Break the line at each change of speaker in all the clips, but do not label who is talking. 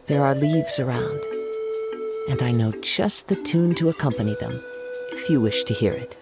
There are leaves around, and I know just the tune to accompany them, if you wish to hear it.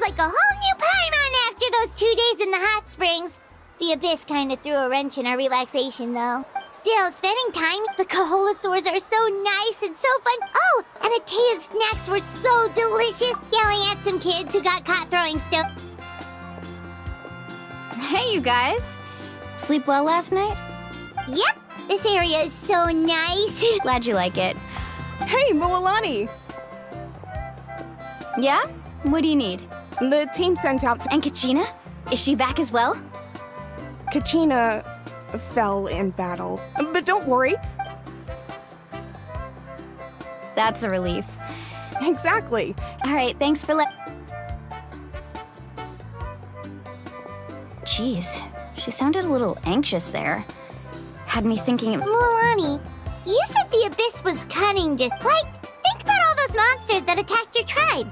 Like a whole new Paimon after those 2 days in the hot springs. The Abyss kind of threw a wrench in our relaxation, though. Still, spending time with the Kaholasaurs are so nice and so fun. Oh, and Atea's snacks were so delicious. Yelling at some kids who got caught throwing stone.
Hey, you guys. Sleep well last night?
Yep, this area is so nice.
Glad you like it.
Hey, Mualani!
Yeah? What do you need?
The team sent out to...
And Kachina? Is she back as well?
Kachina fell in battle. But don't worry.
That's a relief.
Exactly.
All right, thanks for Jeez, she sounded a little anxious there. Had me thinking of...
Mualani, you said the Abyss was cunning, just like, think about all those monsters that attacked your tribe.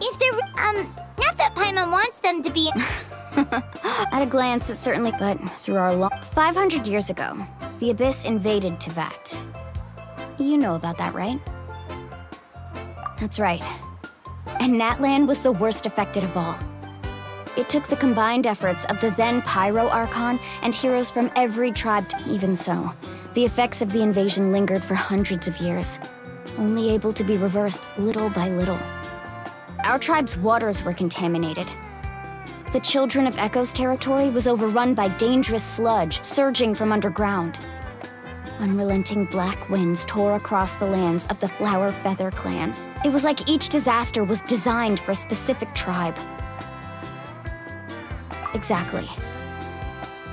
If they're, not that Paimon wants them to be...
At a glance, it certainly, but through our 500 years ago, the Abyss invaded Tevat. You know about that, right? That's right. And Natlan was the worst affected of all. It took the combined efforts of the then Pyro Archon and heroes from every tribe to... Even so, the effects of the invasion lingered for hundreds of years, only able to be reversed little by little. Our tribe's waters were contaminated. The Children of Echo's territory was overrun by dangerous sludge surging from underground. Unrelenting black winds tore across the lands of the Flower Feather clan. It was like each disaster was designed for a specific tribe. Exactly.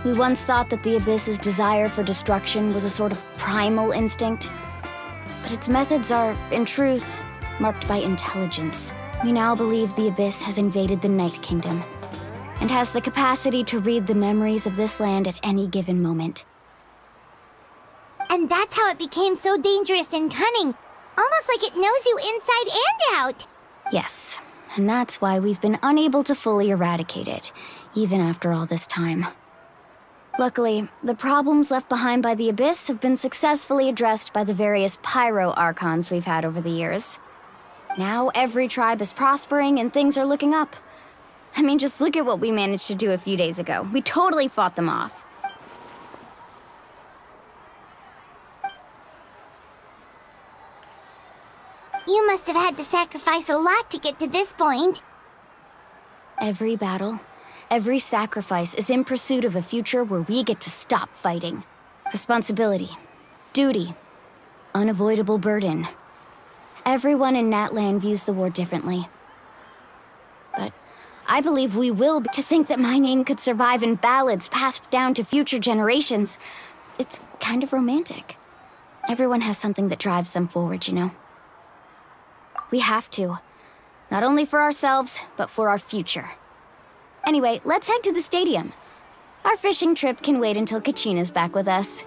We once thought that the Abyss's desire for destruction was a sort of primal instinct. But its methods are, in truth, marked by intelligence. We now believe the Abyss has invaded the Night Kingdom, and has the capacity to read the memories of this land at any given moment.
And that's how it became so dangerous and cunning. Almost like it knows you inside and out.
Yes, and that's why we've been unable to fully eradicate it, even after all this time. Luckily, the problems left behind by the Abyss have been successfully addressed by the various pyro archons we've had over the years. Now every tribe is prospering and things are looking up. I mean, just look at what we managed to do a few days ago. We totally fought them off.
You must have had to sacrifice a lot to get to this point.
Every battle, every sacrifice is in pursuit of a future where we get to stop fighting. Responsibility, duty, unavoidable burden. Everyone in Natlan views the war differently. But I believe we will be to think that my name could survive in ballads passed down to future generations. It's kind of romantic. Everyone has something that drives them forward, you know? We have to. Not only for ourselves, but for our future. Anyway, let's head to the stadium. Our fishing trip can wait until Kachina's back with us.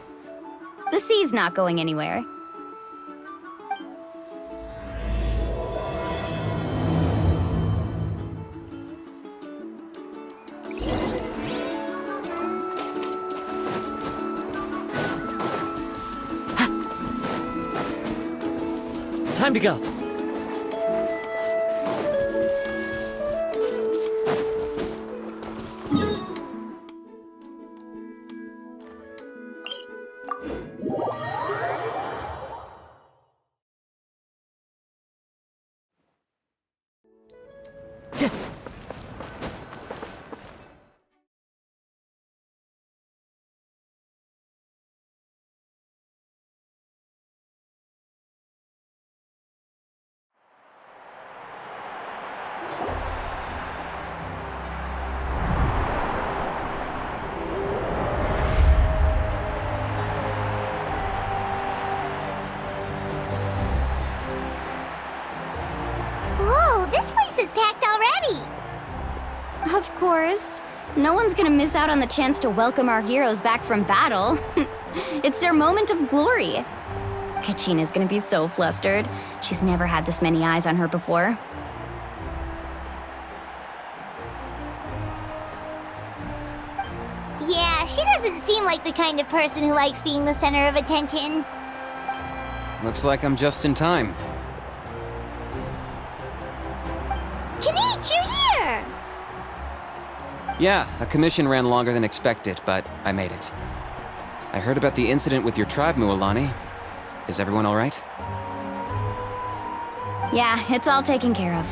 The sea's not going anywhere.
Time to go.
Whoa, this place is packed already.
Of course. No one's gonna miss out on the chance to welcome our heroes back from battle. It's their moment of glory. Kachina's gonna be so flustered. She's never had this many eyes on her before.
Yeah, she doesn't seem like the kind of person who likes being the center of attention.
Looks like I'm just in time.
Kanich, you're here!
Yeah, a commission ran longer than expected, but I made it. I heard about the incident with your tribe, Mualani. Is everyone all right?
Yeah, it's all taken care of.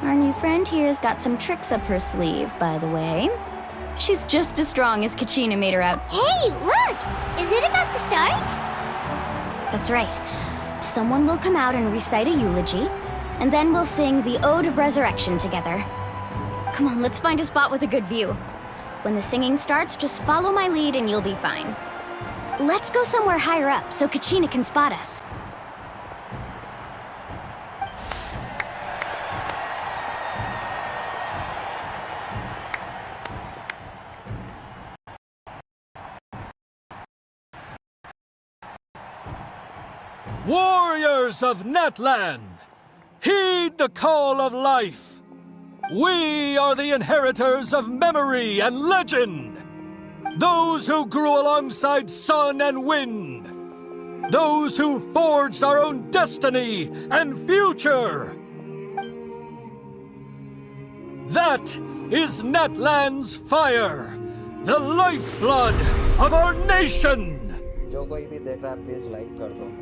Our new friend here's got some tricks up her sleeve, by the way. She's just as strong as Kachina made her out.
Hey, look! Is it about to start?
That's right. Someone will come out and recite a eulogy, and then we'll sing the Ode of Resurrection together. Come on, let's find a spot with a good view. When the singing starts, just follow my lead and you'll be fine. Let's go somewhere higher up so Kachina can spot us.
Warriors of Natlan, heed the call of life. We are the inheritors of memory and legend. Those who grew alongside sun and wind. Those who forged our own destiny and future. That is Natlan's fire, the lifeblood of our nation.
जो कोई भी देख रहा है please like कर दो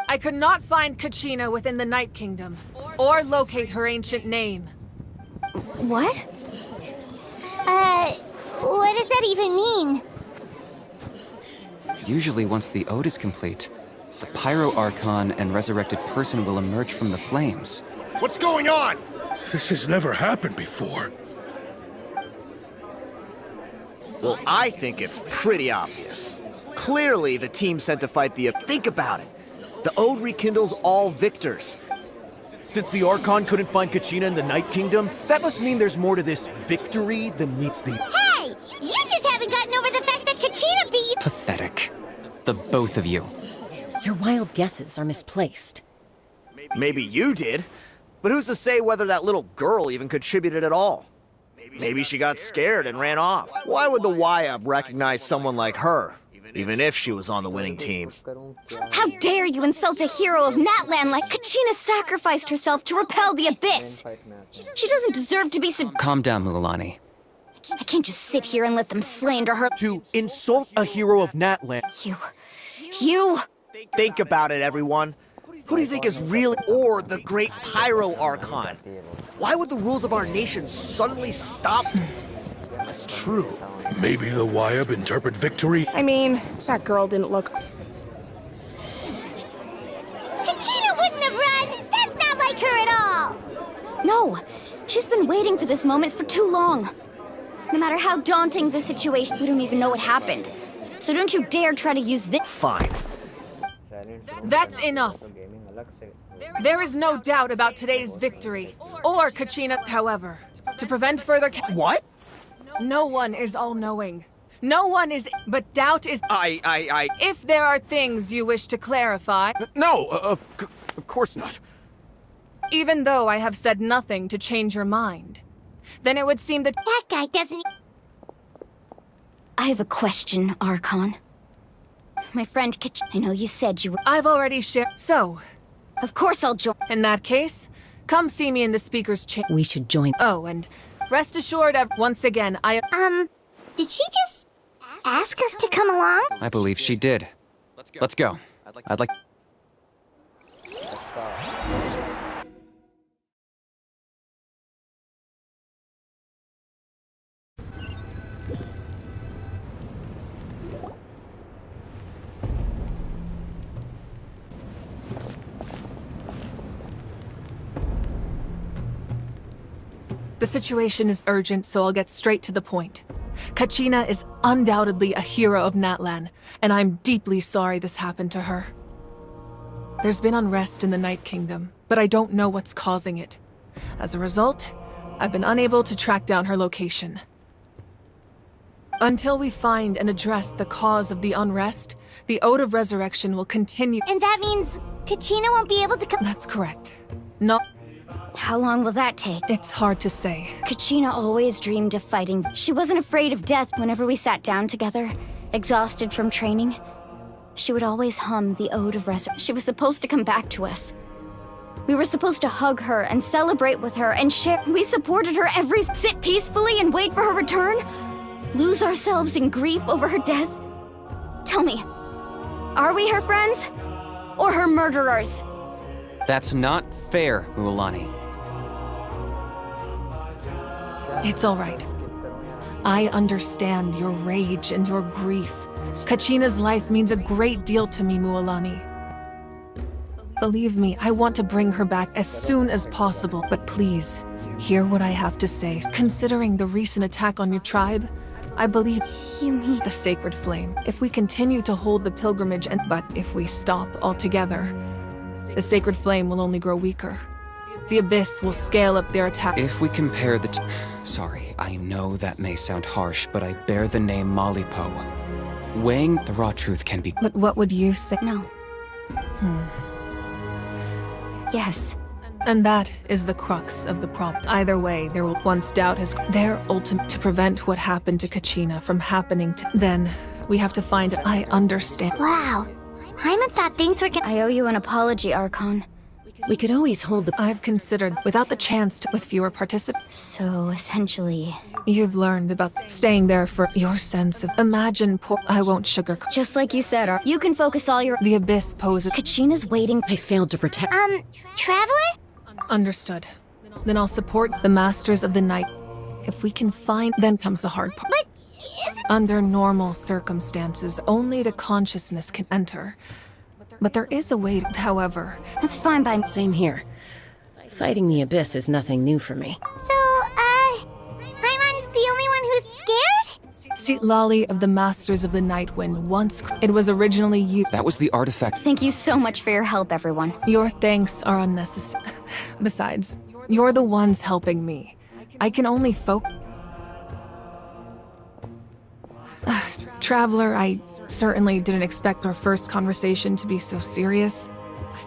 I could not find Kachina within the Night Kingdom, or locate her ancient name.
What?
What does that even mean?
Usually once the ode is complete, the Pyro Archon and resurrected person will emerge from the flames.
What's going on?
This has never happened before.
Well, I think it's pretty obvious. Clearly, the team sent to fight the... Think about it. The Ode rekindles all victors. Since the Archon couldn't find Kachina in the Night Kingdom, that must mean there's more to this victory than meets the...
Hey! You just haven't gotten over the fact that Kachina beat you!
Pathetic. The both of you.
Your wild guesses are misplaced.
Maybe you did, but who's to say whether that little girl even contributed at all? Maybe she got scared and ran off. Why would the YUP recognize someone like her, even if she was on the winning team?
How dare you insult a hero of Natlan like Kachina sacrificed herself to repel the Abyss! She doesn't deserve to be
Calm down, Mualani.
I can't just sit here and let them slander her.
To insult a hero of Natlan.
You...
Think about it, everyone. Who do you think is really or the great Pyro Archon? Why would the rules of our nation suddenly stop? That's true.
Maybe the YUP interpret victory.
I mean, that girl didn't look...
Kachina wouldn't have run! That's not like her at all!
No, she's been waiting for this moment for too long. No matter how daunting the situation, we don't even know what happened. So don't you dare try to use this.
Fine.
That's enough. There is no doubt about today's victory, or Kachina, however. To prevent further
What?
No one is all-knowing. No one is, but doubt is... If there are things you wish to clarify...
No, of course not.
Even though I have said nothing to change your mind, then it would seem that...
That guy doesn't...
I have a question, Archon. My friend I know you said you were...
I've already shared... So,
Of course I'll join.
in that case, come see me in the speaker's chamber.
We should join.
Oh, and rest assured, once again,
Did she just ask us to come along?
I believe she did. Let's go. I'd like...
The situation is urgent, so I'll get straight to the point. Kachina is undoubtedly a hero of Natlan, and I'm deeply sorry this happened to her. There's been unrest in the Night Kingdom, but I don't know what's causing it. As a result, I've been unable to track down her location. Until we find and address the cause of the unrest, the Ode of Resurrection will continue.
And that means Kachina won't be able to come.
That's correct. No,
How long will that take?
it's hard to say.
Kachina always dreamed of fighting. She wasn't afraid of death whenever we sat down together, exhausted from training. She would always hum the Ode of Resurrection. She was supposed to come back to us. We were supposed to hug her and celebrate with her and share. We supported her every... Sit peacefully and wait for her return? Lose ourselves in grief over her death? Tell me, are we her friends? Or her murderers?
That's not fair, Mualani.
It's all right. I understand your rage and your grief. Kachina's life means a great deal to me, Mualani. Believe me, I want to bring her back as soon as possible, but please, hear what I have to say. Considering the recent attack on your tribe, I believe
You mean...
the Sacred Flame. If we continue to hold the pilgrimage but if we stop altogether, the Sacred Flame will only grow weaker. The Abyss will scale up their attack.
If we compare the Sorry, I know that may sound harsh, but I bear the name Malipo. Weighing the raw truth can be...
But what would you say?
No. Yes.
And that is the crux of the problem. Either way, there will once doubt has their ultimate to prevent what happened to Kachina from happening to... Then, we have to find... I understand.
Wow. Hyman thought things were gonna...
I owe you an apology, Archon.
We could always hold the...
I've considered without the chance to, with fewer participants.
So, essentially,
You've learned about staying there for your sense of... Imagine I won't sugarcoat.
just like you said, you can focus all your...
The Abyss poses...
Kachina's waiting.
I failed to protect...
Traveler?
Understood. Then I'll support the Masters of the Night. If we can find... Then comes the hard part.
But isn't...
Under normal circumstances, only the consciousness can enter. But there is a way, however.
That's fine by me.
Same here. Fighting the Abyss is nothing new for me.
So, Paimon's the only one who's scared?
See, Lolly of the Masters of the Nightwind, once it was originally used.
That was the artifact.
Thank you so much for your help, everyone.
Your thanks are unnecessary. Besides, you're the ones helping me. I can only focus. Traveler, I certainly didn't expect our first conversation to be so serious.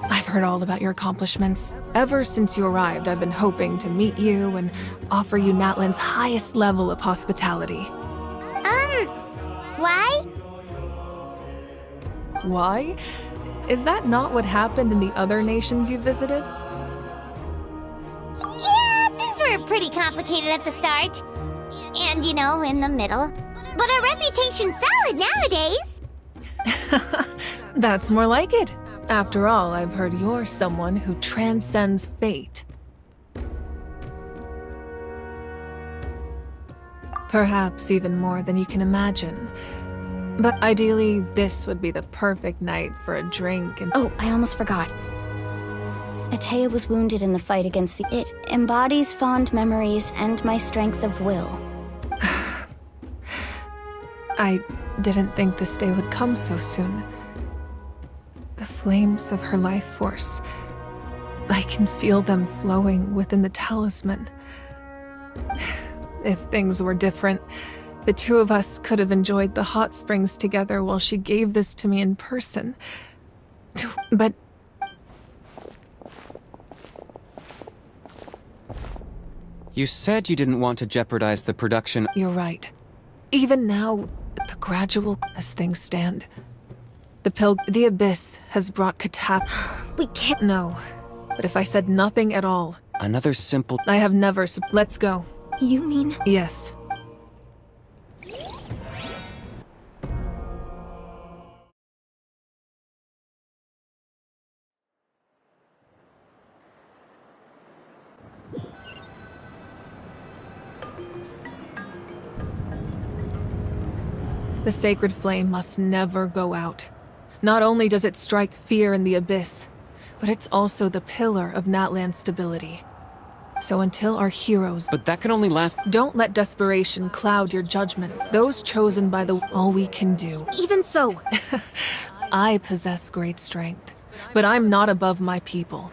I've heard all about your accomplishments. Ever since you arrived, I've been hoping to meet you and offer you Natlan's highest level of hospitality.
Why?
Why? Is that not what happened in the other nations you visited?
Yeah, things were pretty complicated at the start. And, in the middle. But our reputation's solid nowadays.
That's more like it. After all, I've heard you're someone who transcends fate. Perhaps even more than you can imagine. But ideally, this would be the perfect night for a drink and—
Oh, I almost forgot. Atea was wounded in the fight against the... It embodies fond memories and my strength of will.
I didn't think this day would come so soon. The flames of her life force. I can feel them flowing within the talisman. If things were different, the two of us could have enjoyed the hot springs together while she gave this to me in person. But...
You said you didn't want to jeopardize the production.
You're right. Even now, the gradual as things stand. The Abyss has brought
We can't...
No. But if I said nothing at all...
Another simple...
I have never... Let's go.
You mean...
Yes. The sacred flame must never go out. Not only does it strike fear in the Abyss, but it's also the pillar of Natlan's stability. So until our heroes...
But that can only last...
Don't let desperation cloud your judgment. Those chosen by the... All we can do.
Even so...
I possess great strength, but I'm not above my people.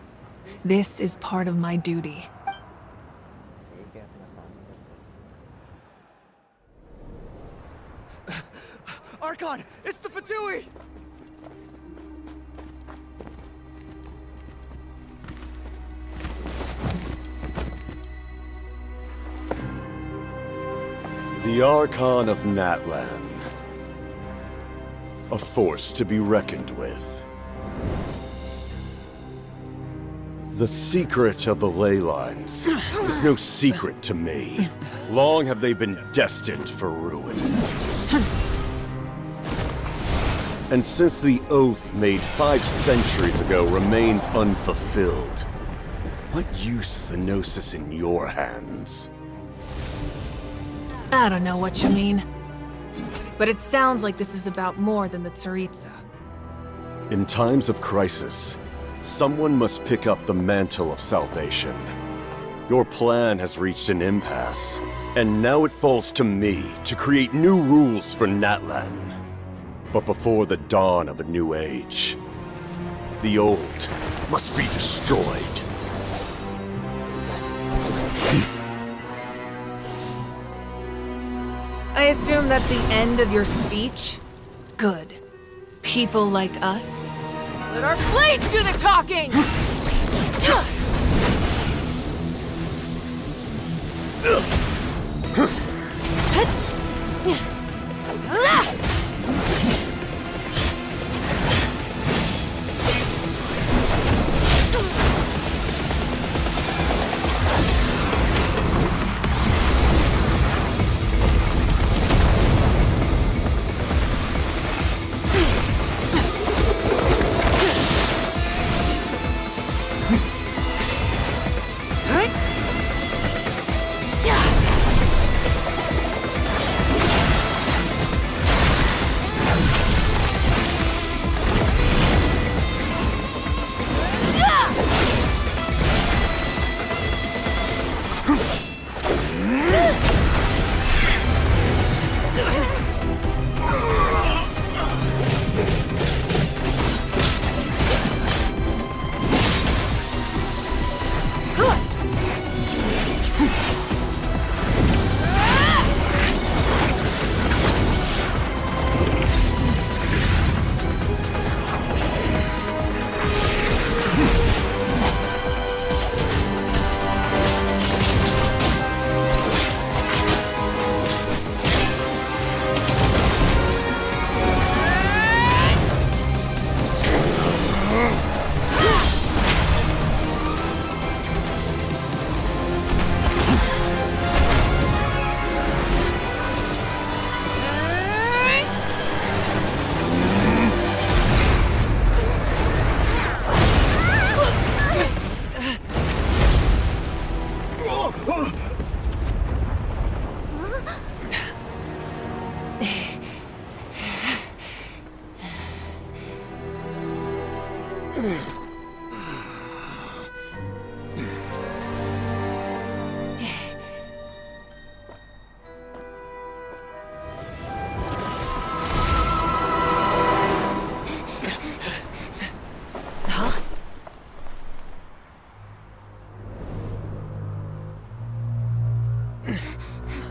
This is part of my duty.
Archon, it's the Fatui!
The Archon of Natlan. A force to be reckoned with. The secret of the ley lines is no secret to me. Long have they been destined for ruin. And since the oath made 5 centuries ago remains unfulfilled, what use is the Gnosis in your hands?
I don't know what you mean. But it sounds like this is about more than the Tsaritsa.
In times of crisis, someone must pick up the mantle of salvation. Your plan has reached an impasse, and now it falls to me to create new rules for Natlan. But before the dawn of a new age, the old must be destroyed.
I assume that's the end of your speech? Good. People like us. Let our blades do the talking!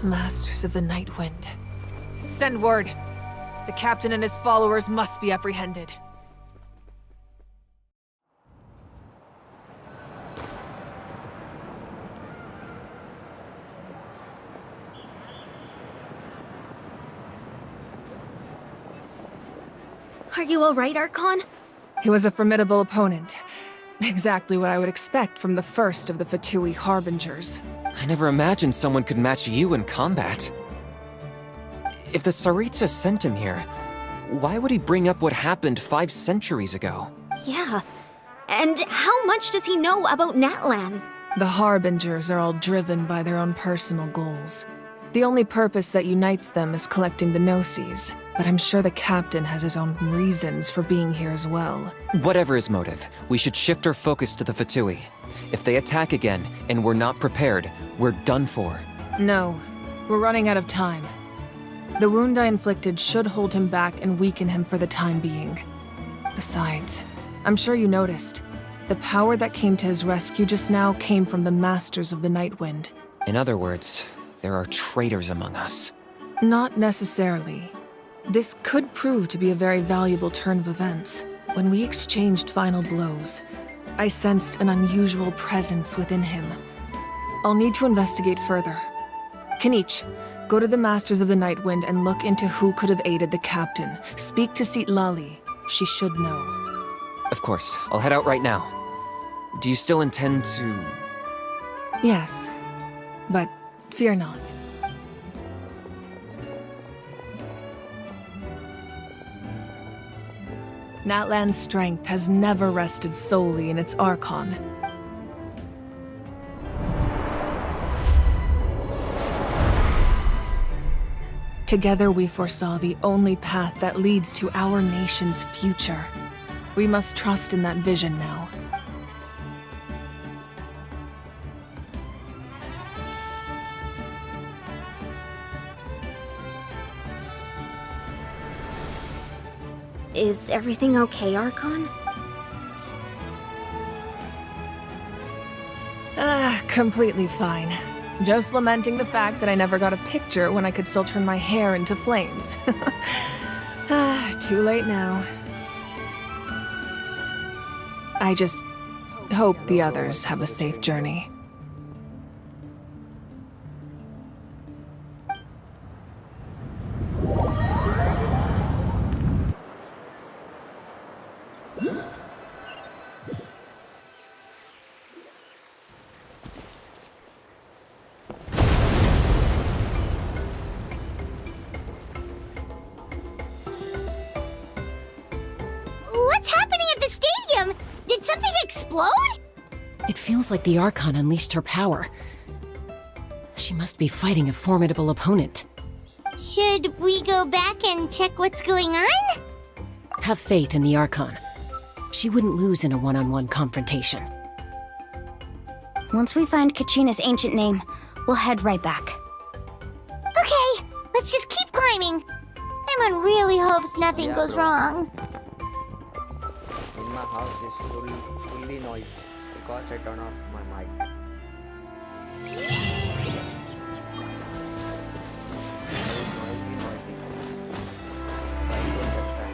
Masters of the Night Wind. Send word. The captain and his followers must be apprehended.
Are you alright, Archon?
He was a formidable opponent. Exactly what I would expect from the first of the Fatui Harbingers.
I never imagined someone could match you in combat. If the Tsaritsa sent him here, why would he bring up what happened 5 centuries ago?
Yeah. And how much does he know about Natlan?
The Harbingers are all driven by their own personal goals. The only purpose that unites them is collecting the Gnosis, but I'm sure the captain has his own reasons for being here as well.
Whatever his motive, we should shift our focus to the Fatui. If they attack again, and we're not prepared, we're done for.
No, we're running out of time. The wound I inflicted should hold him back and weaken him for the time being. Besides, I'm sure you noticed, the power that came to his rescue just now came from the Masters of the Night Wind.
In other words, there are traitors among us.
Not necessarily. This could prove to be a very valuable turn of events. When we exchanged final blows, I sensed an unusual presence within him. I'll need to investigate further. Kanich, go to the Masters of the Night Wind and look into who could have aided the captain. Speak to Sitlali. She should know.
Of course, I'll head out right now. Do you still intend to...
Yes, but fear not. Natlan's strength has never rested solely in its Archon. Together we foresaw the only path that leads to our nation's future. We must trust in that vision now.
Is everything okay, Archon?
Completely fine. Just lamenting the fact that I never got a picture when I could still turn my hair into flames. Too late now. I just hope the others have a safe journey.
What's happening at the stadium? Did something explode?
It feels like the Archon unleashed her power. She must be fighting a formidable opponent.
Should we go back and check what's going on?
Have faith in the Archon. She wouldn't lose in a one-on-one confrontation.
Once we find Kachina's ancient name, we'll head right back.
Okay, let's just keep climbing. Everyone really hopes nothing
Yeah,
goes
bro.
wrong.
In my house is fully noise because I turn off my mic. Very noisy. Trying to understand.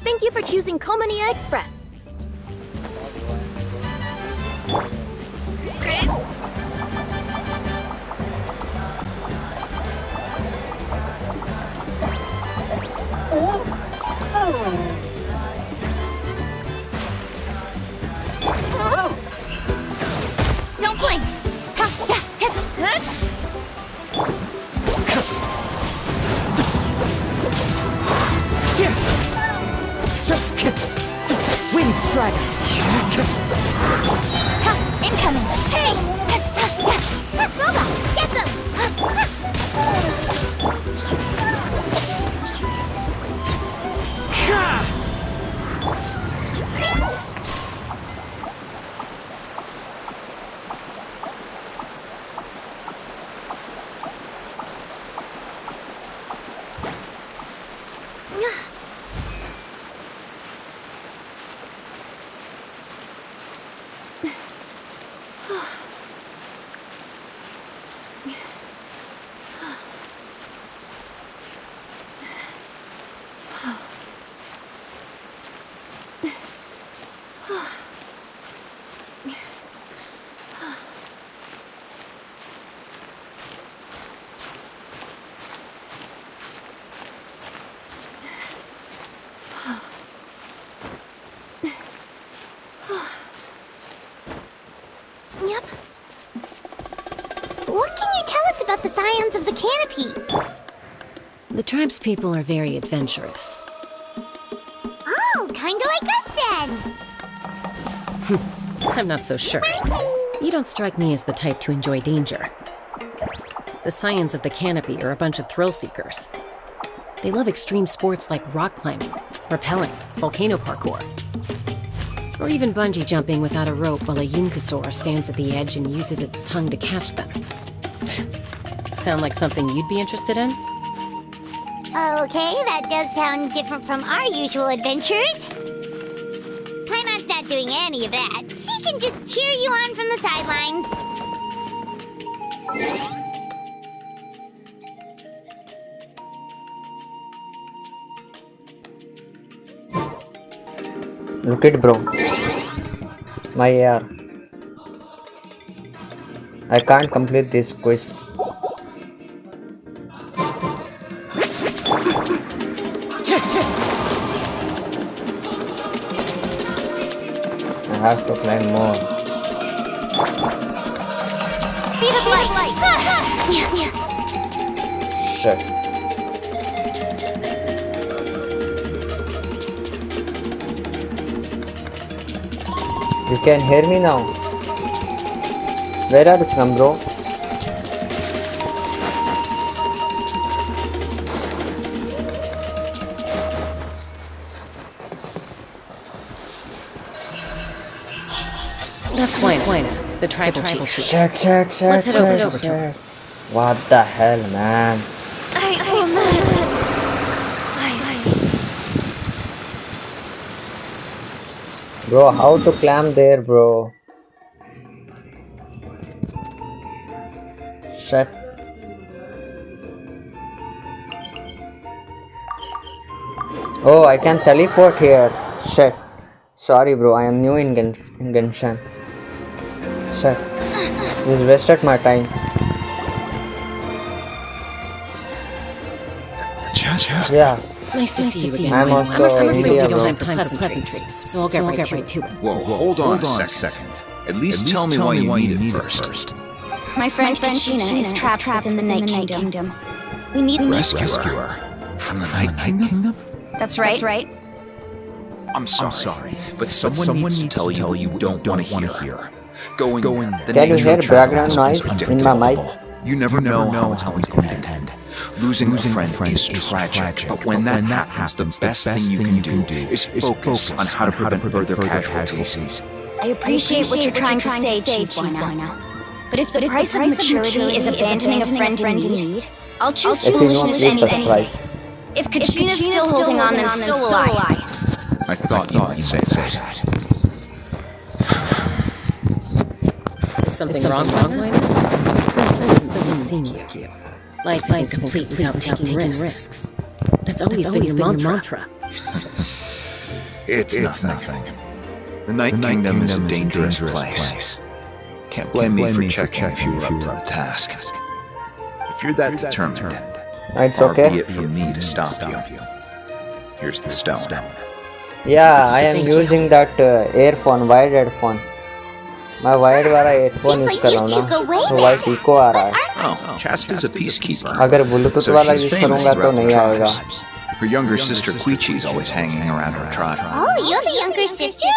Thank you for choosing Komania Express.
Don't blink!
Wind Strider!
Incoming! Hey! Boba! Get them! Yep. What can you tell us about the scions of the canopy?
The tribespeople are very adventurous.
Oh, kinda like us then!
I'm not so sure. You don't strike me as the type to enjoy danger. The scions of the canopy are a bunch of thrill seekers. They love extreme sports like rock climbing, rappelling, volcano parkour, or even bungee jumping without a rope while a Yunkasaur stands at the edge and uses its tongue to catch them. Sound like something you'd be interested in?
Okay, that does sound different from our usual adventures. Paimon's not doing any of that. She can just cheer you on from the sidelines.
Look it, bro. My AR. I can't complete this quiz. I have to climb more.
Speed of light!
Shit. You can hear me now. Where are you from, bro?
That's Wina, the tribal chief.
Shit.
Let's head over to her.
What the hell, man? Bro, how to climb there, bro? Shit. Oh, I can teleport here. Shit. Sorry, bro. I am new in Genshin. Shit. He's wasted my time. Yeah.
Nice to see you again.
I'm
Wina.
also
afraid we
India,
don't
bro.
have time for pleasantries, so I'll get right to it.
Whoa, hold on a second. At least tell me why you need it first.
My friend Kachina is trapped within the Night Kingdom. We need
Rescue her from the Night Kingdom?
That's right.
I'm sorry, but someone needs to tell you you don't want to hear. Going the
Can you
nature
hear
of travel
background
is
noise in my mic?
unpredictable. You never know how it's going to end. Losing a friend is tragic, but when that happens, the best thing you can do is focus on how to prevent further casualties.
I appreciate what you're trying to say, Chief Wina. But if the price of maturity is abandoning a friend in need, I'll choose foolishness any day. If Kachina's still holding on, then so will I.
I thought you might say that.
Is something wrong, Wina? This doesn't seem like you. Life isn't complete without taking risks. That's always been your mantra.
It's nothing. The Night Kingdom is a dangerous place. Can't blame me for checking if you were up to the task. If you're that determined,
It's
far
okay.
be it from me to stop you. Here's the stone.
Yeah, I am using that earphone, wired headphone. मैं wired वाला headphone use कर रहा हूँ ना, तो white eco आ रहा है।
Oh, Chasta's a peacekeeper.
अगर ब्लूटूथ वाला यूज करूँगा तो नहीं आएगा।
Her younger sister Quichi's always hanging around her tribe.
Oh, you have a younger sister?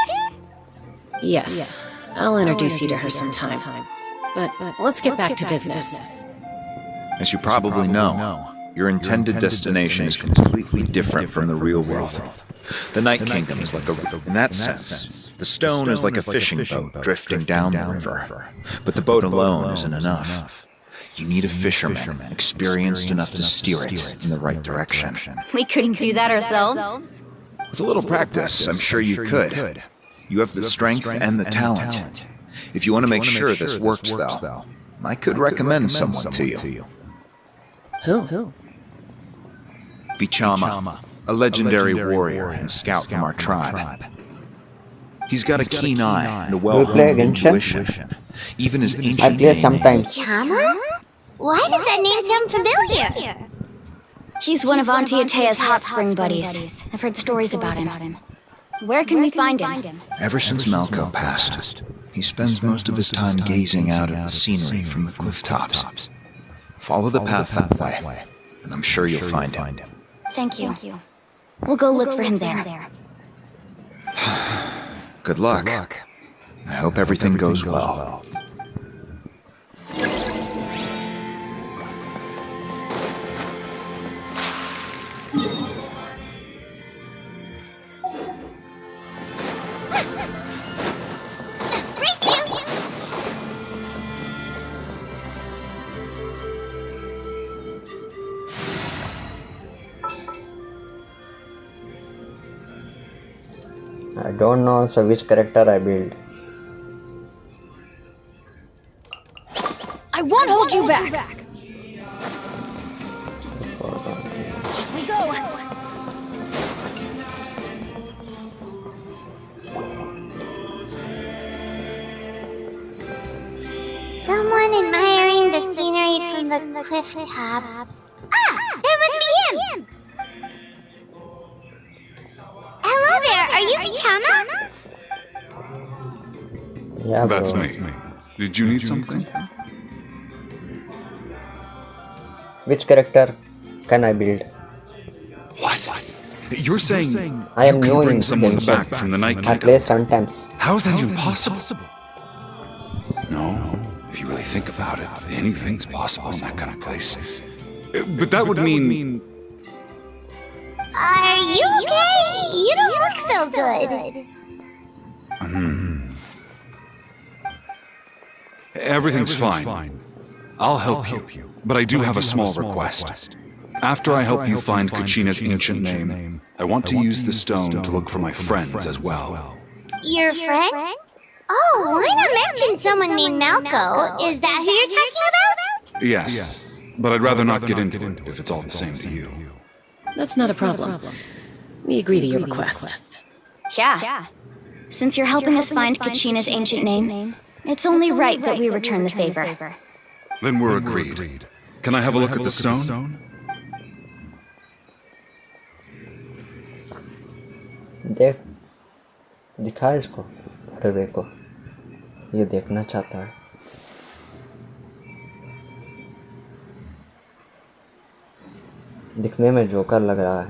Yes, I'll introduce you to her sometime. But let's get back to business.
As you probably know, your intended destination is completely different from the real world. The Night Kingdom is like in that sense, the stone is like a fishing boat drifting down the river. But the boat alone isn't enough. You need a fisherman experienced enough to steer it in the right direction.
We couldn't do that ourselves?
With a little practice, I'm sure you could. You have the strength and the talent. If you want to make sure this works, though, I could recommend someone to you.
Who?
Vichama, a legendary warrior and scout from our tribe. He's got a keen eye and a well-honed intuition. Even his ancient
I play
name.
sometimes.
Chama? Why does that name sound familiar?
He's one of Auntie Atea's hot spring buddies. I've heard stories about him. Where can we find him?
Ever since Malco passed, he spends most of his time gazing out at the scenery from the cliff tops. Follow the path that way, and I'm sure you'll find him.
Thank you. We'll go look for him there.
Good luck. I hope everything goes well.
I don't know also which character I build.
I won't hold you back! We go!
Someone admiring the scenery from the cliff tops. Ah! That must be him! Hello there, are you Vichama?
Yeah, bro.
That's me. Did you need something?
Which character can I build?
What? You're saying
I am
you
new
can
in
bring someone
Genshin.
back from the Night
I
Kingdom?
play sometimes.
How is that even possible? No, if you really think about it, anything's possible in that kind of place. But that would mean...
Are you okay? You don't look so good.
Everything's fine. I'll help you, but I do have a small request. After I help you find Kachina's ancient name, I want to use the stone to look for my friends as well.
Your friend? Oh, why not mention someone named Malco? Is that who you're talking about?
Yes, but I'd rather not get into it if it's all the same to you.
That's not a problem. We agree to your request.
Yeah. Since you're helping us find Kachina's ancient name, it's only right that we return the favor.
Then we're agreed. Can I have a look at the stone?
देख दिखा इसको। अरे देखो ये देखना चाहता है। दिखने में जोकर लग रहा है।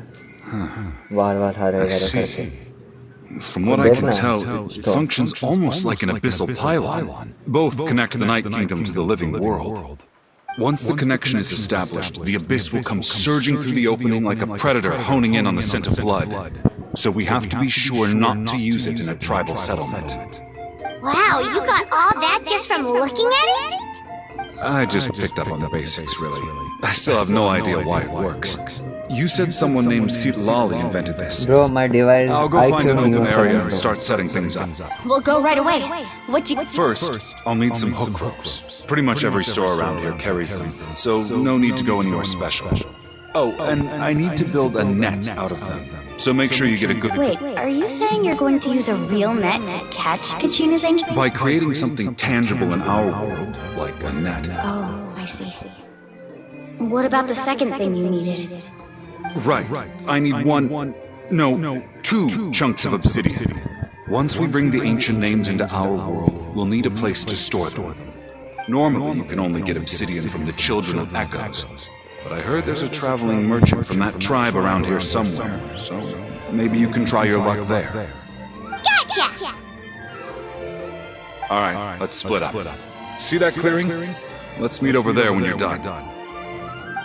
बार-बार हरे-हरे करके।
From what I can tell, it functions almost like an abyssal pylon. Both connect the Night Kingdom to the living world. Once the connection is established, the abyss will come surging through the opening like a predator honing in on the scent of blood. So we have to be sure not to use it in a tribal settlement.
Wow, you got all that just from looking at it?
I just picked up on the basics, really. I still have no idea why it works. You said someone named Sitlali invented this.
Bro, my device.
I'll go find an open area and start setting things up.
We'll go right away.
First, I'll need some hook ropes. Pretty much every store around here carries them, so no need to go anywhere special. Oh, and I need to build a net out of them So make sure you get a good...
Wait, are you saying you're going to use a real net to catch Kachina's angel?
By creating something tangible in our world, like a net.
Oh, I see. What about the second thing you needed?
Right. I need two chunks of obsidian. Once we bring the ancient names into our world, we'll need a place to store them. Normally, you can only get obsidian from the Children of Echoes. But I heard there's a traveling merchant from that tribe around here somewhere, so maybe you can try your luck there.
Gotcha!
Alright, let's split up. See that clearing? Let's meet over there when you're done.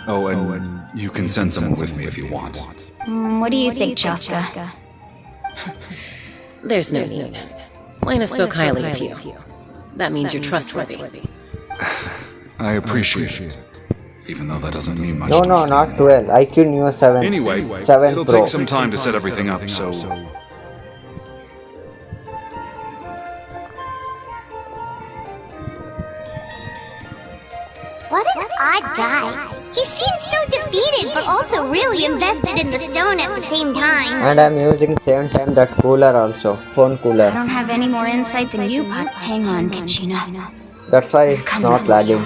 Oh, and you can send someone with me if you want.
What do you think, Chaska?
There's no need. Lena spoke highly of you. That means you're trustworthy.
I appreciate it. Even though that doesn't mean much.
No, not 12. IQ Neo 7.
Anyway,
7
it'll
Pro.
take some time to set everything up, so...
What an odd guy. He seems so defeated, but also really invested in the stone at the same time.
And I'm using same time that cooler also. Phone cooler.
I don't have any more insight than you, but hang on, Kachina.
That's why it's not lagging.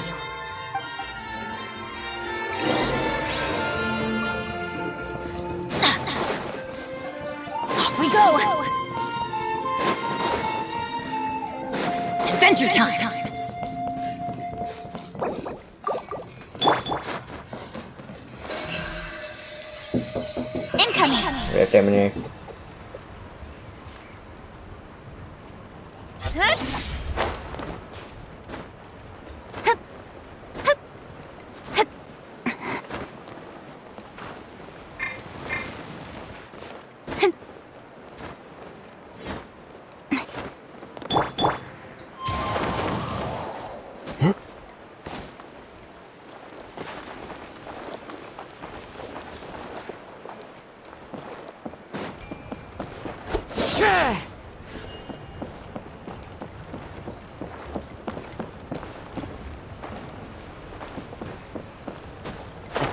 Off we go! Adventure time!
Wait a minute.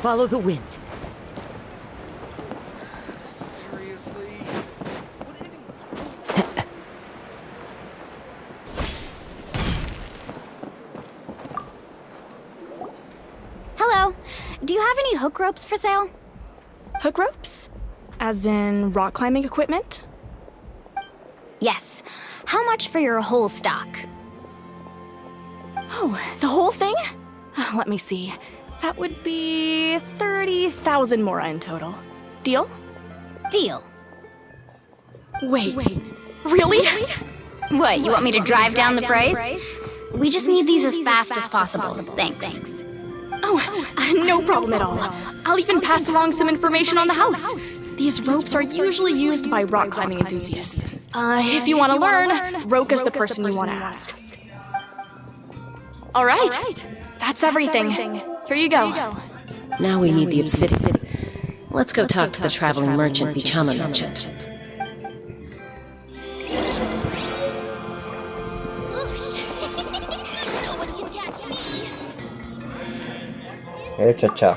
Follow the wind.
Seriously?
Hello. Do you have any hook ropes for sale?
Hook ropes? As in rock climbing equipment?
Yes. How much for your whole stock?
Oh, the whole thing? Let me see. That would be 30,000 mora in total. Deal?
Deal.
Wait. Really?
What, you want me to drive down the price? We just need these as fast as possible. Thanks.
Oh, no problem at all. I'll even pass along some information on the house. These ropes are usually used by rock climbing enthusiasts. If you want to learn, Roka's the person you want to ask. All right. That's everything. Here you go.
Now we need the obsidian. Let's go talk to the traveling merchant Bichama mentioned.
Hey, Chacha.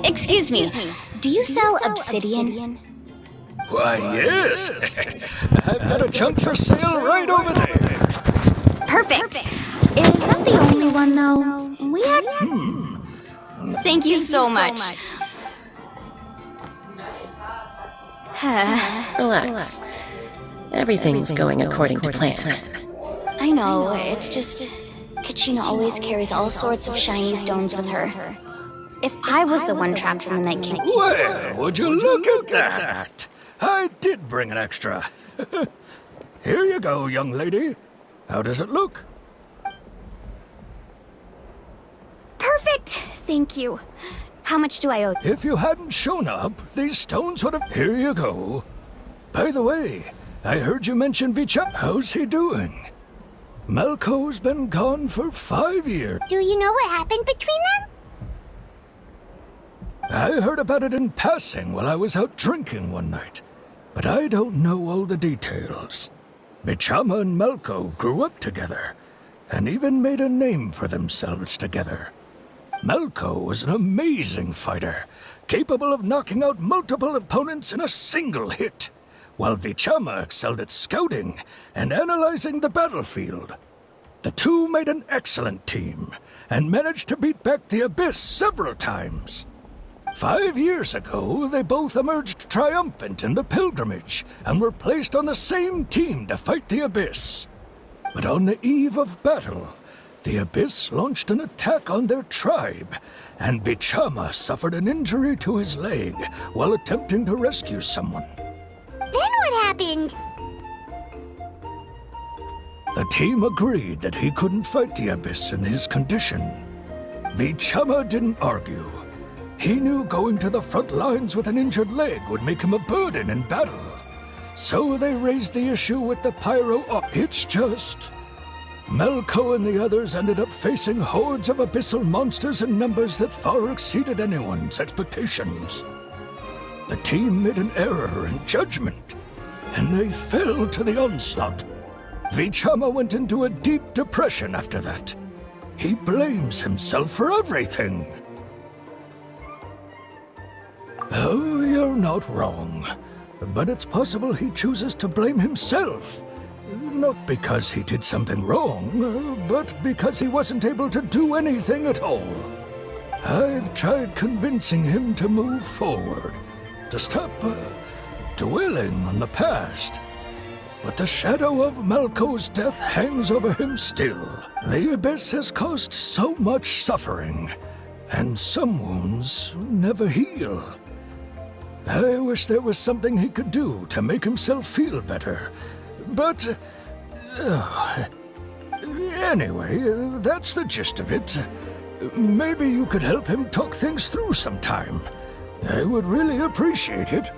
Excuse me. Do you sell obsidian?
Why, yes. I've got a chunk for sale right over there.
Perfect. Is that the only one, though? We had... Thank you so much.
Relax. Everything's going according to plan.
I know, it's just... Kachina always carries all sorts of shiny stones with her. If I was the one trapped in the Night Kingdom...
Well, would you look at that? I did bring an extra. Here you go, young lady. How does it look?
Perfect! Thank you. How much do I owe?
If you hadn't shown up, these stones would have... Here you go. By the way, I heard you mention Vicha. How's he doing? Malco's been gone for 5 years.
Do you know what happened between them?
I heard about it in passing while I was out drinking one night, but I don't know all the details. Bichama and Malco grew up together, and even made a name for themselves together. Malco was an amazing fighter, capable of knocking out multiple opponents in a single hit, while Vichama excelled at scouting and analyzing the battlefield. The two made an excellent team, and managed to beat back the Abyss several times. 5 years ago, they both emerged triumphant in the pilgrimage, and were placed on the same team to fight the Abyss. But on the eve of battle, the Abyss launched an attack on their tribe, and Vichama suffered an injury to his leg while attempting to rescue someone.
Then what happened?
The team agreed that he couldn't fight the Abyss in his condition. Vichama didn't argue. He knew going to the front lines with an injured leg would make him a burden in battle. So they raised the issue with the Pyro. It's just... Melko and the others ended up facing hordes of abyssal monsters in numbers that far exceeded anyone's expectations. The team made an error in judgment, and they fell to the onslaught. Vichama went into a deep depression after that. He blames himself for everything. Oh, you're not wrong. But it's possible he chooses to blame himself. Not because he did something wrong, but because he wasn't able to do anything at all. I've tried convincing him to move forward, to stop dwelling on the past. But the shadow of Malko's death hangs over him still. The Abyss has caused so much suffering, and some wounds never heal. I wish there was something he could do to make himself feel better. But... anyway, that's the gist of it. Maybe you could help him talk things through sometime. I would really appreciate it.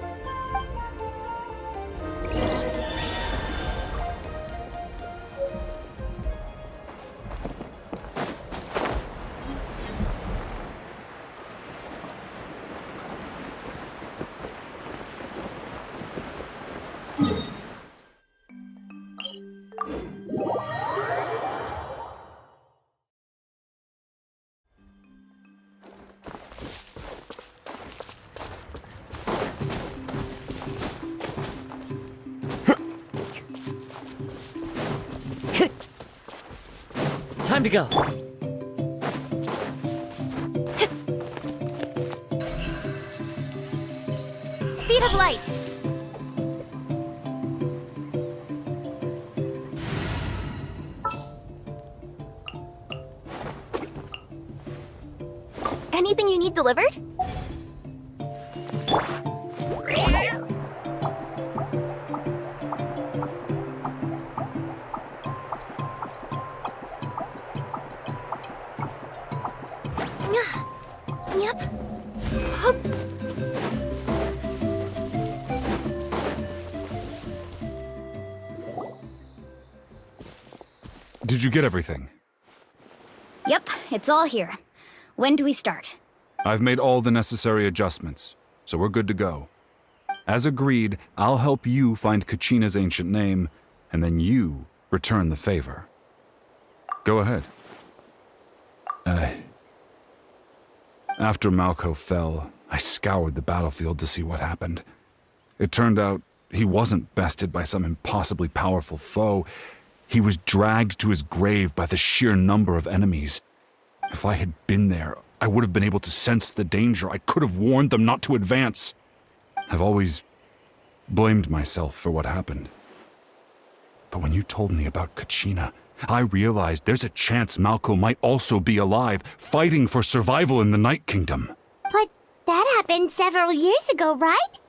Time to go.
Speed of light.
Anything you need delivered? Yep.
Did you get everything?
Yep, it's all here. When do we start?
I've made all the necessary adjustments, so we're good to go. As agreed, I'll help you find Kachina's ancient name, and then you return the favor. Go ahead. After Malko fell, I scoured the battlefield to see what happened. It turned out he wasn't bested by some impossibly powerful foe. He was dragged to his grave by the sheer number of enemies. If I had been there, I would have been able to sense the danger. I could have warned them not to advance. I've always blamed myself for what happened. But when you told me about Kachina, I realized there's a chance Malko might also be alive, fighting for survival in the Night Kingdom.
But that happened several years ago, right?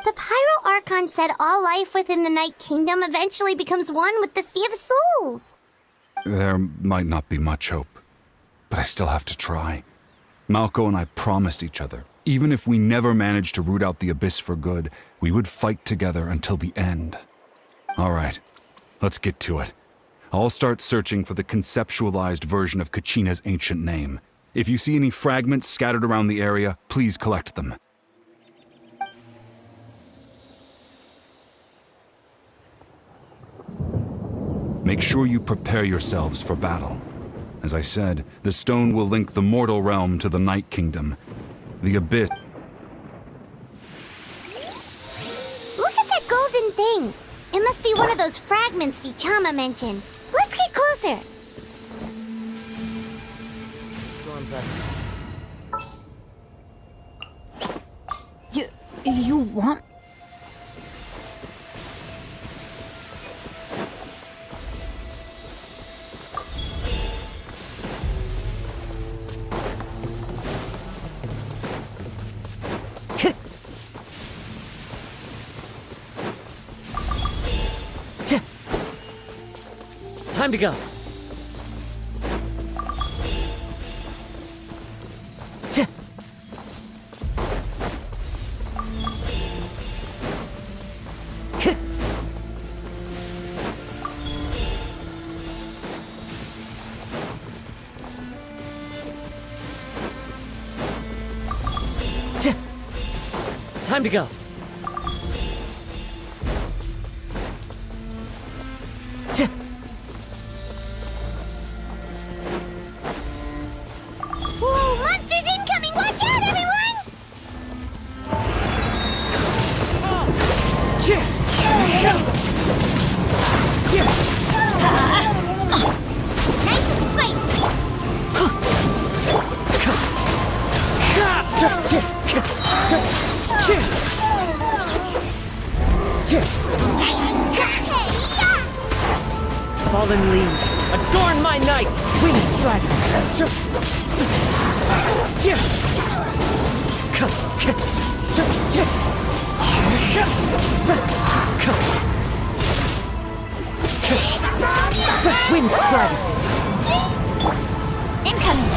The Pyro Archon said all life within the Night Kingdom eventually becomes one with the Sea of Souls.
There might not be much hope, but I still have to try. Malko and I promised each other, even if we never managed to root out the Abyss for good, we would fight together until the end. All right. Let's get to it. I'll start searching for the conceptualized version of Kachina's ancient name. If you see any fragments scattered around the area, please collect them. Make sure you prepare yourselves for battle. As I said, the stone will link the mortal realm to the Night Kingdom. The Abyss.
Look at that golden thing. It must be one of those fragments Vichama mentioned. Let's get closer.
Storm's up.
You want...
Time to go. Time to go.
Whoa, monsters incoming! Watch out, everyone! Nice and spicy!
Fallen leaves, adorn my night! Wind strider! Wind strider!
Incoming!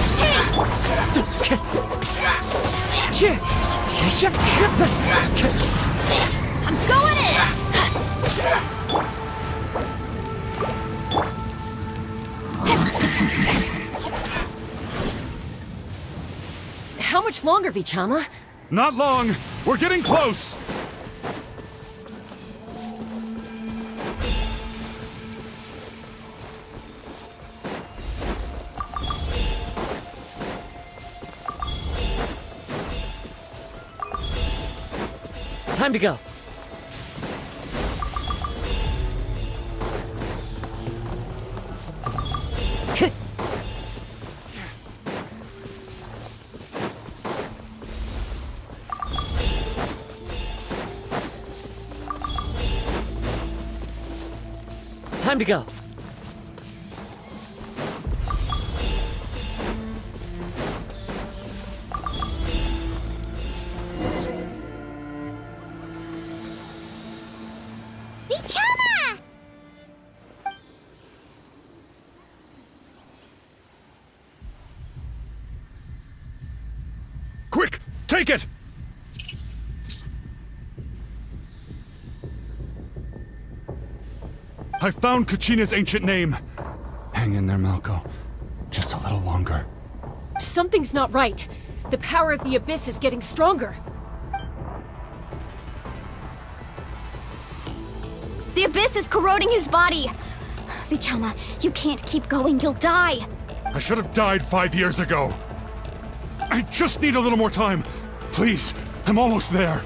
I'm going in!
How much longer, Vichama?
Not long! We're getting close!
Time to go. Time to go.
Vichama!
Quick! Take it! I found Kachina's ancient name. Hang in there, Malco. Just a little longer.
Something's not right. The power of the Abyss is getting stronger.
The Abyss is corroding his body. Vichama, you can't keep going. You'll die.
I should have died 5 years ago. I just need a little more time. Please, I'm almost there.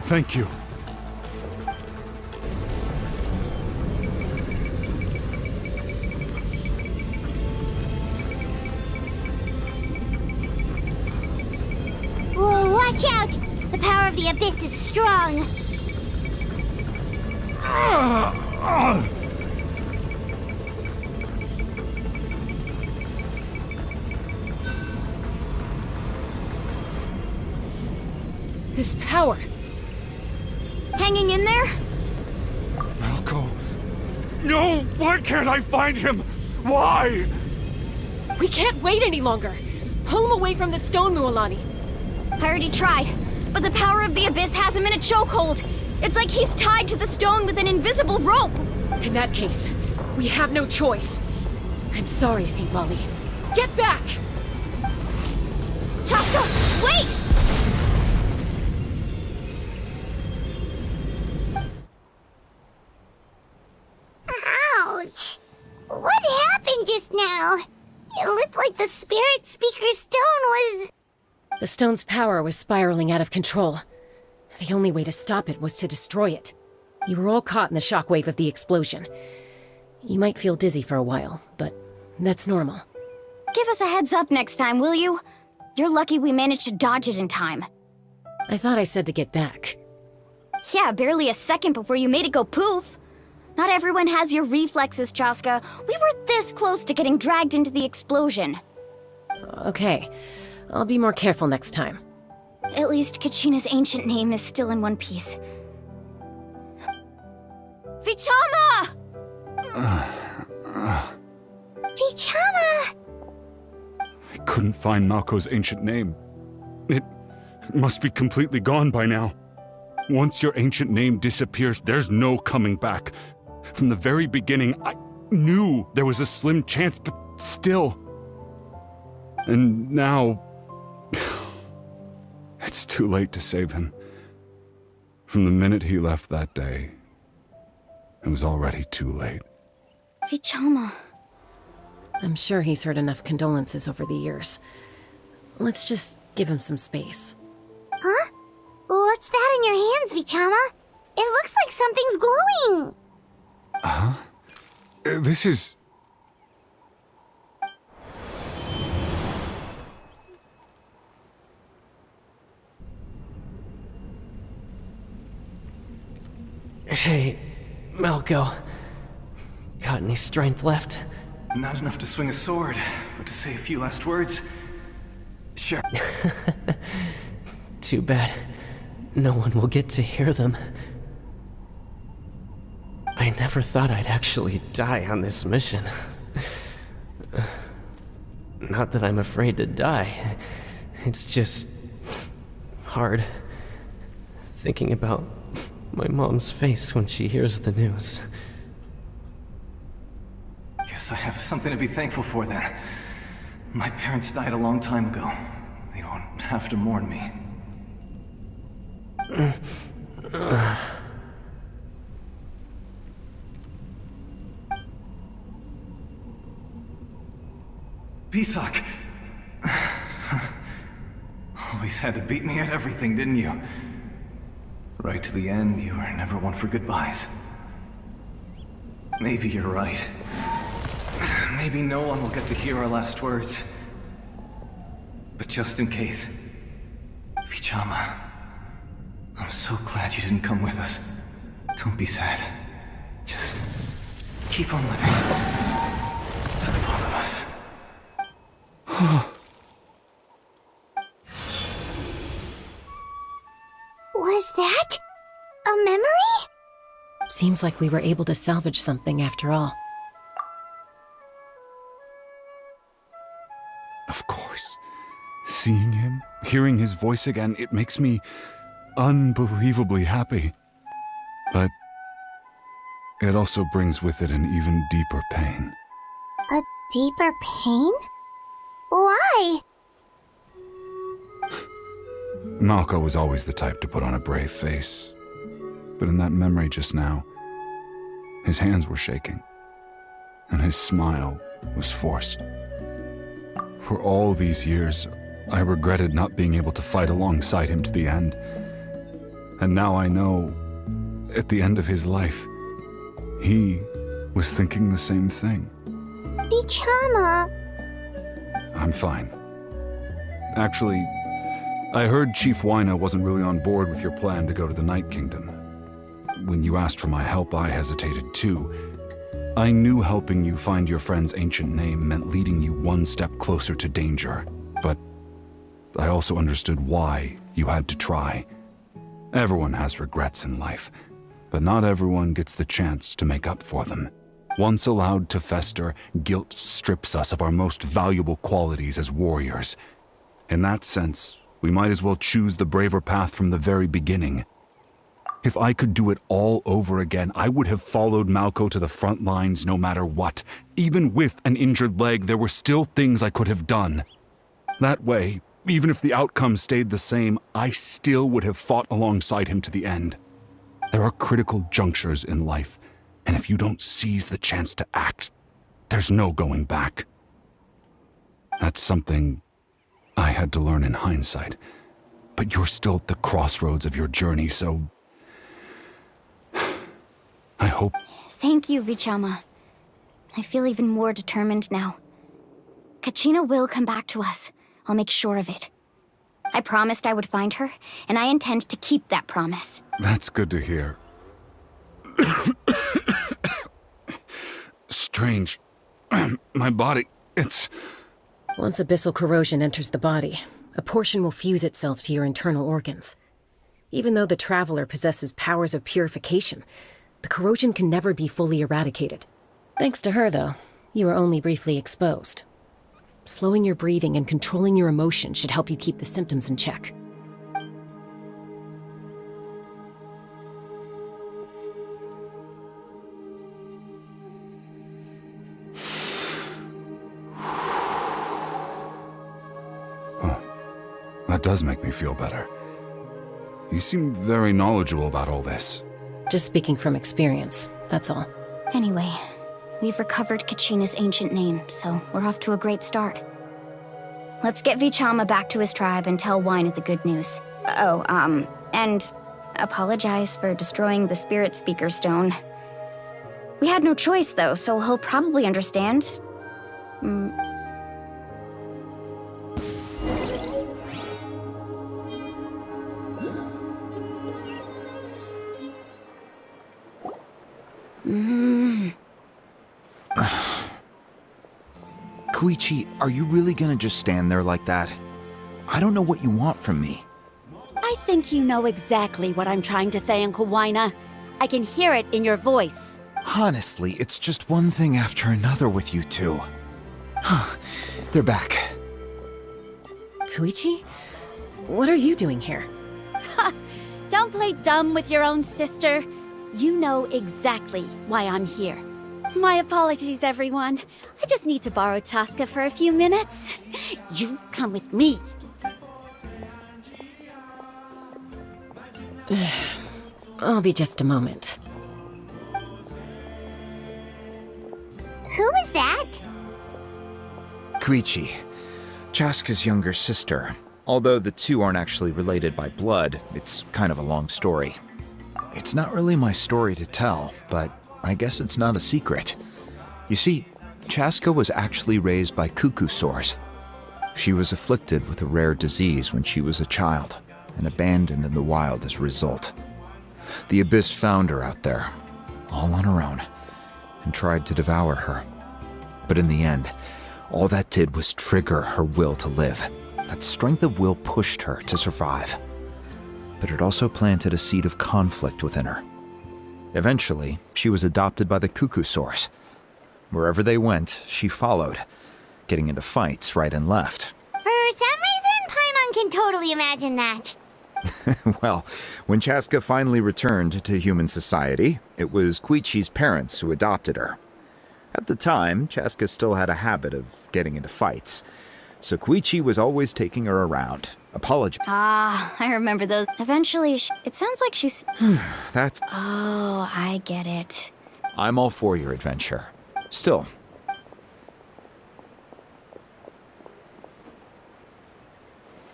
Thank you.
Whoa, watch out! The power of the Abyss is strong.
This power.
Hanging in there?
Malco. No! Why can't I find him? Why?
We can't wait any longer. Pull him away from the stone, Mualani.
I already tried, but the power of the Abyss has him in a chokehold. It's like he's tied to the stone with an invisible rope.
In that case, we have no choice. I'm sorry, Sea Wally. Get back!
Chaska, wait!
Ouch! What happened just now? It looked like the Spirit Speaker Stone was...
The stone's power was spiraling out of control. The only way to stop it was to destroy it. You were all caught in the shockwave of the explosion. You might feel dizzy for a while, but that's normal.
Give us a heads up next time, will you? You're lucky we managed to dodge it in time.
I thought I said to get back.
Yeah, barely a second before you made it go poof. Not everyone has your reflexes, Chaska. We were this close to getting dragged into the explosion.
Okay, I'll be more careful next time.
At least Kachina's ancient name is still in one piece. Vichama!
Vichama!
I couldn't find Malko's ancient name. It must be completely gone by now. Once your ancient name disappears, there's no coming back. From the very beginning, I knew there was a slim chance, but still. And now... it's too late to save him. From the minute he left that day, it was already too late.
Vichama.
I'm sure he's heard enough condolences over the years. Let's just give him some space.
Huh? What's that in your hands, Vichama? It looks like something's glowing!
Huh? This is...
Hey, Malko. Got any strength left?
Not enough to swing a sword, but to say a few last words. Sure.
Too bad. No one will get to hear them. I never thought I'd actually die on this mission. Not that I'm afraid to die. It's just... hard. Thinking about my mom's face when she hears the news.
Guess I have something to be thankful for then. My parents died a long time ago. They won't have to mourn me. Pisak! Always had to beat me at everything, didn't you? Right to the end, you were never one for goodbyes. Maybe you're right. Maybe no one will get to hear our last words. But just in case... Vichama... I'm so glad you didn't come with us. Don't be sad. Just... keep on living. For the both of us.
Was that... a memory?
Seems like we were able to salvage something after all.
Of course. Seeing him, hearing his voice again, it makes me unbelievably happy. But it also brings with it an even deeper pain.
A deeper pain? Why?
Malko was always the type to put on a brave face. But in that memory just now, his hands were shaking, and his smile was forced. For all these years, I regretted not being able to fight alongside him to the end. And now I know, at the end of his life, he was thinking the same thing.
Vichama.
I'm fine. Actually, I heard Chief Wyna wasn't really on board with your plan to go to the Night Kingdom. When you asked for my help, I hesitated too. I knew helping you find your friend's ancient name meant leading you one step closer to danger, but I also understood why you had to try. Everyone has regrets in life, but not everyone gets the chance to make up for them. Once allowed to fester, guilt strips us of our most valuable qualities as warriors. In that sense, we might as well choose the braver path from the very beginning. If I could do it all over again, I would have followed Malko to the front lines no matter what. Even with an injured leg, there were still things I could have done. That way, even if the outcome stayed the same, I still would have fought alongside him to the end. There are critical junctures in life, and if you don't seize the chance to act, there's no going back. That's something I had to learn in hindsight. But you're still at the crossroads of your journey, so... I hope...
Thank you, Vichama. I feel even more determined now. Kachina will come back to us. I'll make sure of it. I promised I would find her, and I intend to keep that promise.
That's good to hear. Strange. My body, it's...
Once abyssal corrosion enters the body, a portion will fuse itself to your internal organs. Even though the Traveler possesses powers of purification, the corrosion can never be fully eradicated. Thanks to her, though, you are only briefly exposed. Slowing your breathing and controlling your emotions should help you keep the symptoms in check.
That does make me feel better. You seem very knowledgeable about all this.
Just speaking from experience, that's all.
Anyway, we've recovered Kachina's ancient name, so we're off to a great start. Let's get Vichama back to his tribe and tell Wyneth the good news. And apologize for destroying the Spirit Speaker Stone. We had no choice, though, so he'll probably understand.
Koichi, are you really gonna just stand there like that? I don't know what you want from me.
I think you know exactly what I'm trying to say, Uncle Wyna. I can hear it in your voice.
Honestly, it's just one thing after another with you two. They're back.
Koichi? What are you doing here?
Don't play dumb with your own sister. You know exactly why I'm here. My apologies, everyone. I just need to borrow Chaska for a few minutes. You come with me.
I'll be just a moment.
Who was that?
Koichi, Chaska's younger sister. Although the two aren't actually related by blood, it's kind of a long story. It's not really my story to tell, but I guess it's not a secret. You see, Chaska was actually raised by cuckoo sores. She was afflicted with a rare disease when she was a child, and abandoned in the wild as a result. The Abyss found her out there, all on her own, and tried to devour her. But in the end, all that did was trigger her will to live. That strength of will pushed her to survive. But it also planted a seed of conflict within her. Eventually, she was adopted by the cuckoo sores. Wherever they went, she followed, getting into fights right and left.
For some reason, Paimon can totally imagine that.
Well, when Chaska finally returned to human society, it was Koichi's parents who adopted her. At the time, Chaska still had a habit of getting into fights, so Koichi was always taking her around, apologizing.
I remember those. Eventually, it sounds like she's...
That's...
Oh, I get it.
I'm all for your adventure. Still.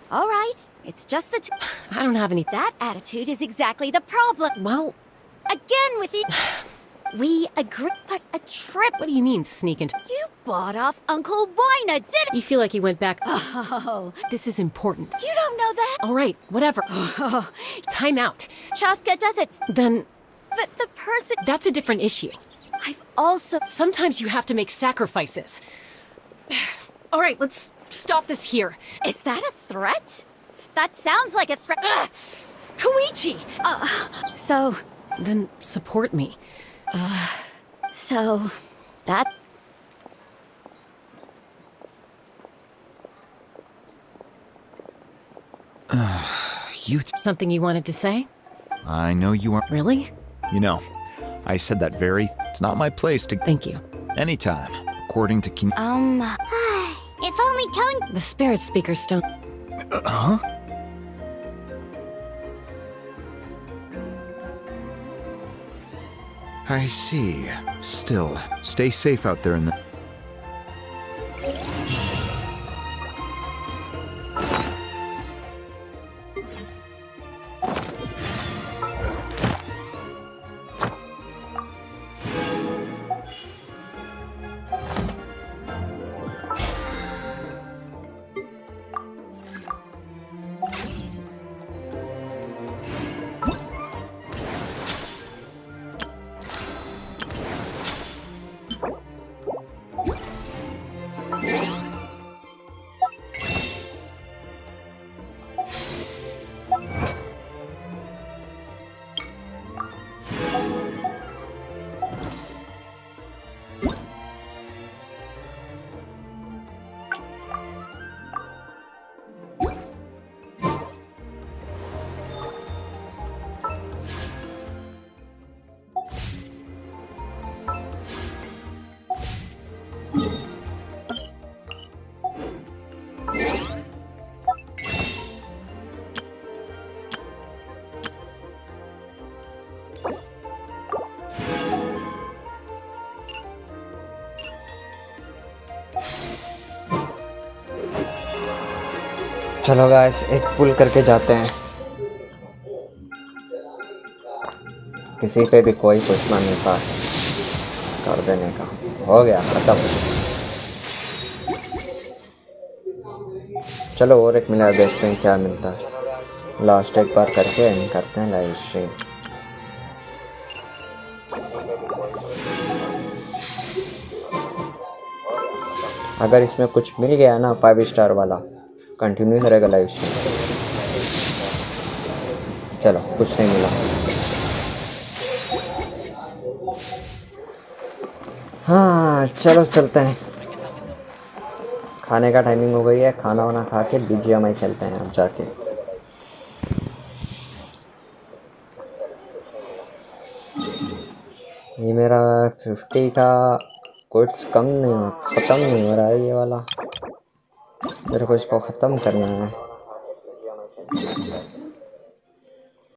All right, it's just the two.
I don't have any...
That attitude is exactly the problem.
Well...
Again with the... We agree, but a trip...
What do you mean, sneak into...
You bought off Uncle Wyna, didn't...
You feel like he went back...
Oh...
This is important.
You don't know that?
All right, whatever. Time out.
Chaska does it.
Then...
But the person...
That's a different issue.
I've also...
Sometimes you have to make sacrifices. All right, let's stop this here.
Is that a threat? That sounds like a threat.
Koichi!
So...
Then support me.
So... That...
Something you wanted to say?
I know you aren't...
Really?
You know, I said that very... It's not my place to...
Thank you.
Anytime, according to
If only Tone...
The Spirit Speaker Stone...
Huh? I see. Still, stay safe out there in the...
चलो guys एक पुल करके जाते हैं, किसी पे भी कोई पूछना नहीं था, कर देने का हो गया खत्म। चलो और एक मिनट देखते हैं क्या मिलता है। लास्ट एक बार करके एंड करते हैं लाइव स्ट्रीम। अगर इसमें कुछ मिल गया ना 5 स्टार वाला, कंटिन्यू करेगा लाइव स्ट्रीम। चलो कुछ नहीं मिला। हाँ चलो चलते हैं, खाने का टाइमिंग हो गई है, खाना वाना खा के बीजीएमआई खेलते हैं अब जाके। ये मेरा 50 का कोट्स कम नहीं हो, ख़त्म नहीं हो रहा है ये वाला, मेरे को इसको ख़त्म करना है।